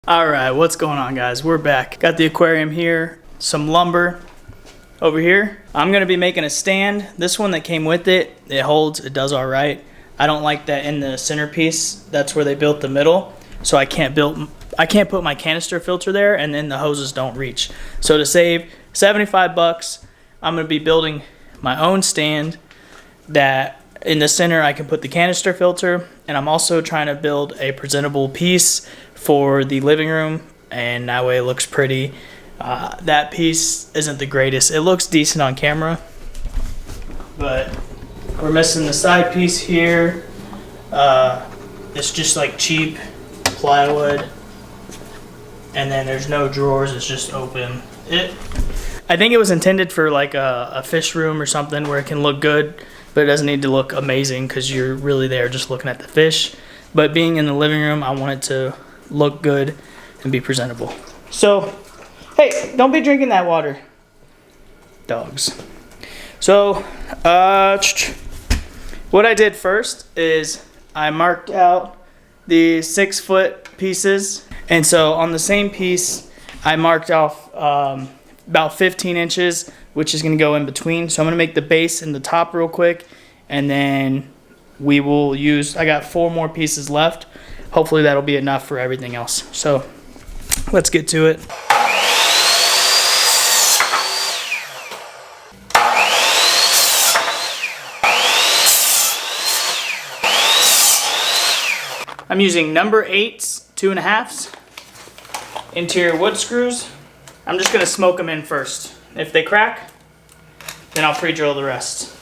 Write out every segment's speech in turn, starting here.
Alright, what's going on, guys? We're back. Got the aquarium here, some lumber over here. I'm going to be making a stand. This one that came with it, it holds, it does alright. I don't like that in the centerpiece. That's where they built the middle. So I can't put my canister filter there, and then the hoses don't reach. So to save 75 bucks, I'm going to be building my own stand that in the center I can put the canister filter, and I'm also trying to build a presentable piece for the living room, and that way it looks pretty. That piece isn't the greatest. It looks decent on camera, but we're missing the side piece here. It's just like cheap plywood, and then there's no drawers, it's just open. I think it was intended for like a fish room or something where it can look good, but it doesn't need to look amazing because you're really there just looking at the fish. But being in the living room, I want it to look good and be presentable. So, hey, don't be drinking that water. Dogs. So, what I did first is I marked out the 6-foot pieces. And so on the same piece, I marked off about 15 inches, which is going to go in between. So I'm going to make the base and the top real quick, and then we will use, I got 4 more pieces left. Hopefully that'll be enough for everything else. So let's get to it. I'm using number 8s, 2.5s, interior wood screws. I'm just gonna smoke them in first. If they crack, then I'll pre-drill the rest.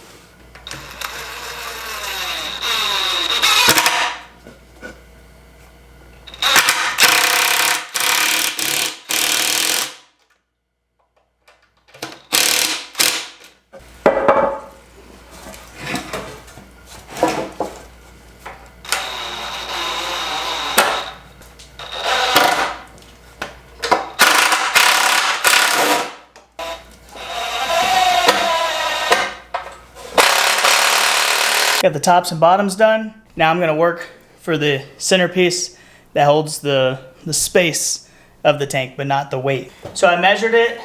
Got the tops and bottoms done. Now I'm gonna work for the centerpiece that holds the space of the tank, but not the weight. So I measured it,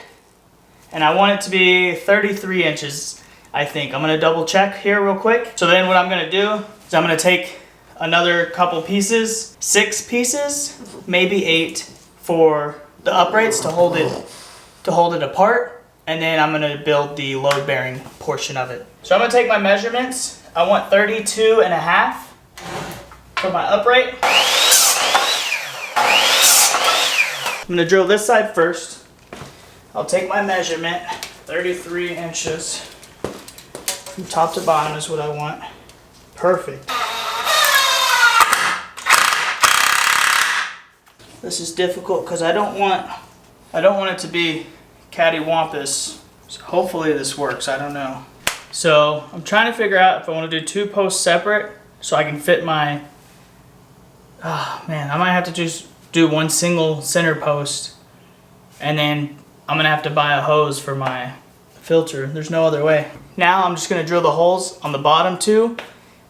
and I want it to be 33 inches, I think. I'm gonna double check here real quick. So then what I'm gonna do is I'm gonna take another couple pieces, 6 pieces, maybe 8, for the uprights to hold it apart, and then I'm gonna build the load bearing portion of it. So I'm gonna take my measurements. I want 32.5 for my upright. I'm gonna drill this side first. I'll take my measurement, 33 inches. From top to bottom is what I want. Perfect. This is difficult because I don't want it to be cattywampus. So hopefully this works, I don't know. So I'm trying to figure out if I want to do 2 posts separate so I can fit my, oh man, I might have to just do 1 single center post, and then I'm going to have to buy a hose for my filter. There's no other way. Now I'm just going to drill the holes on the bottom 2,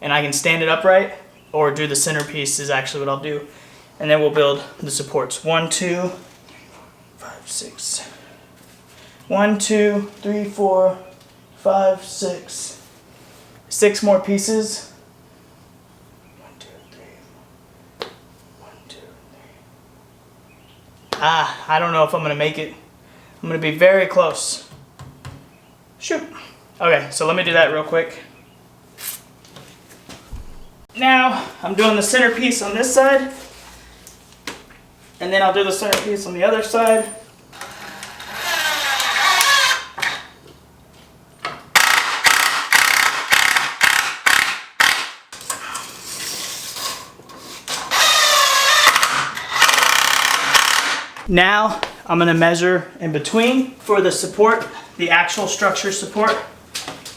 and I can stand it upright, or do the centerpiece is actually what I'll do. And then we'll build the supports. 1, 2, 5, 6. 1, 2, 3, 4, 5, 6. 6 more pieces. 1, 2, 3. 1, 2, 3. I don't know if I'm gonna make it. I'm gonna be very close. Shoot. Okay, so let me do that real quick. Now I'm doing the centerpiece on this side, and then I'll do the centerpiece on the other side. Now I'm going to measure in between for the support, the actual structure support,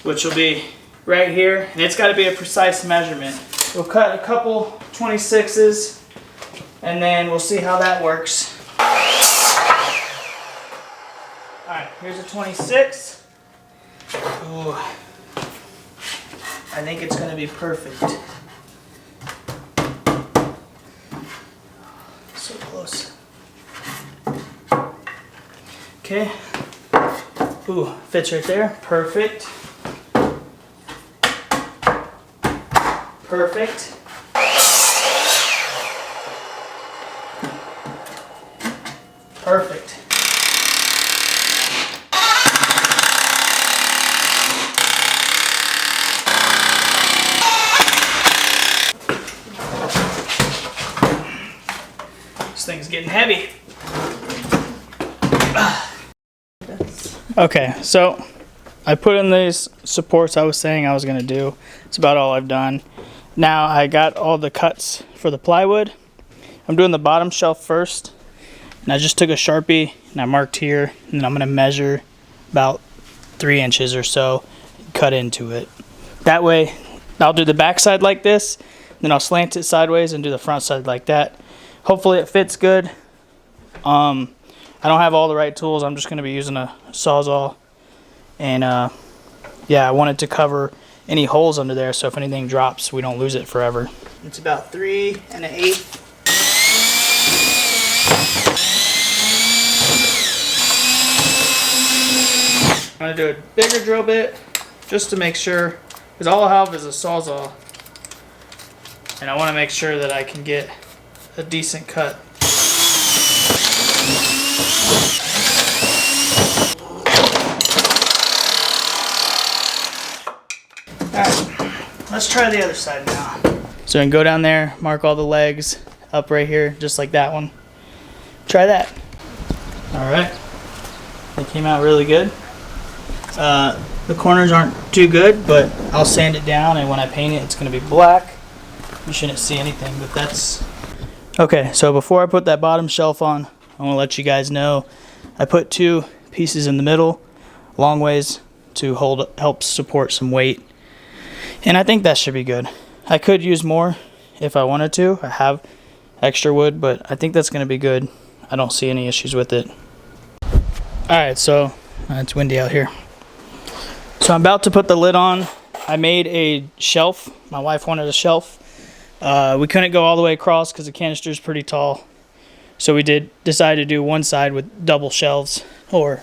which will be right here, and it's got to be a precise measurement. We'll cut a couple 26s, and then we'll see how that works. Alright, here's a 26. Ooh, I think it's going to be perfect. So close. Okay. Ooh, fits right there. Perfect. Perfect. Perfect. This thing's getting heavy. Okay, so I put in these supports I was saying I was going to do. It's about all I've done. Now I got all the cuts for the plywood. I'm doing the bottom shelf first. And I just took a Sharpie and I marked here. And then I'm going to measure about 3 inches or so and cut into it. That way I'll do the back side like this. Then I'll slant it sideways and do the front side like that. Hopefully it fits good. I don't have all the right tools. I'm just going to be using a Sawzall. And yeah, I wanted to cover any holes under there so if anything drops, we don't lose it forever. It's about 3 1/8. I'm going to do a bigger drill bit just to make sure, because all I have is a Sawzall. And I want to make sure that I can get a decent cut. Alright, let's try the other side now. So I can go down there, mark all the legs up right here, just like that one. Try that. Alright, they came out really good. The corners aren't too good, but I'll sand it down, and when I paint it, it's going to be black. You shouldn't see anything, but that's... Okay, so before I put that bottom shelf on, I want to let you guys know I put 2 pieces in the middle, long ways, to help support some weight. And I think that should be good. I could use more if I wanted to. I have extra wood, but I think that's going to be good. I don't see any issues with it. Alright, so it's windy out here. So I'm about to put the lid on. I made a shelf. My wife wanted a shelf. We couldn't go all the way across because the canister is pretty tall. So we decide to do one side with double shelves, or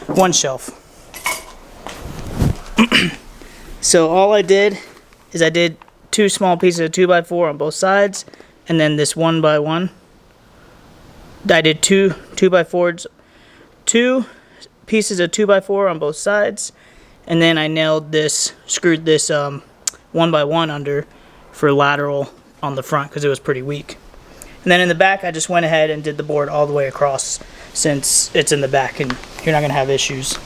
one shelf. So all I did is I did 2 small pieces of 2x4 on both sides, and then this 1x1. I did 2 2x4s, 2 pieces of 2x4 on both sides, and then I screwed this 1x1 under for lateral on the front because it was pretty weak. And then in the back I just went ahead and did the board all the way across, since it's in the back and you're not gonna have issues.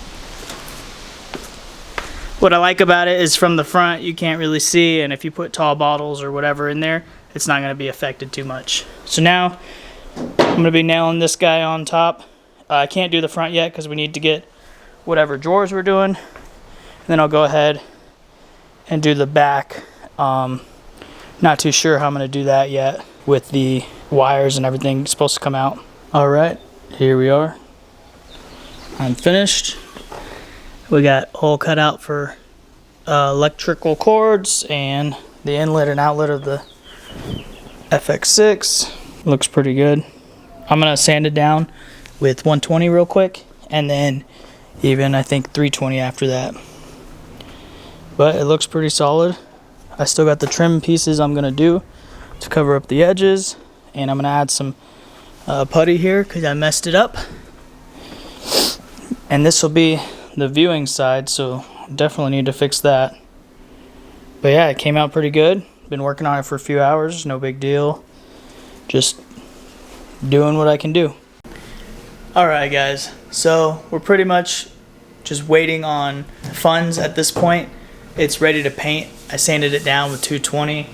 What I like about it is from the front you can't really see, and if you put tall bottles or whatever in there, it's not going to be affected too much. So now I'm going to be nailing this guy on top. I can't do the front yet because we need to get whatever drawers we're doing. And then I'll go ahead and do the back. Not too sure how I'm going to do that yet with the wires and everything supposed to come out. Alright, here we are. I'm finished. We got hole cut out for electrical cords and the inlet and outlet of the FX6. Looks pretty good. I'm going to sand it down with 120 real quick, and then even I think 320 after that. But it looks pretty solid. I still got the trim pieces I'm going to do to cover up the edges, and I'm going to add some putty here because I messed it up. And this will be the viewing side, so definitely need to fix that. But yeah, it came out pretty good. Been working on it for a few hours, no big deal. Just doing what I can do. Alright guys, so we're pretty much just waiting on funds at this point. It's ready to paint. I sanded it down with 220.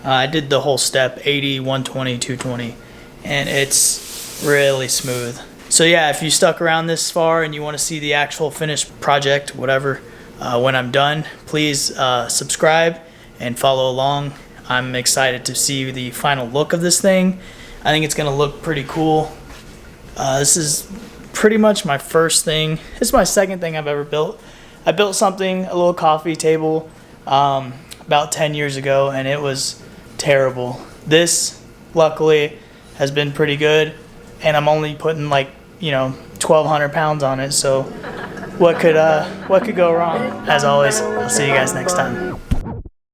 I did the whole step, 80, 120, 220, and it's really smooth. So yeah, if you stuck around this far and you want to see the actual finished project, whatever, when I'm done, please subscribe and follow along. I'm excited to see the final look of this thing. I think it's going to look pretty cool. This is pretty much my first thing. This is my second thing I've ever built. I built something, a little coffee table, about 10 years ago, and it was terrible. This, luckily, has been pretty good, and I'm only putting like, you know, 1,200 pounds on it. So what could go wrong? As always, I'll see you guys next time.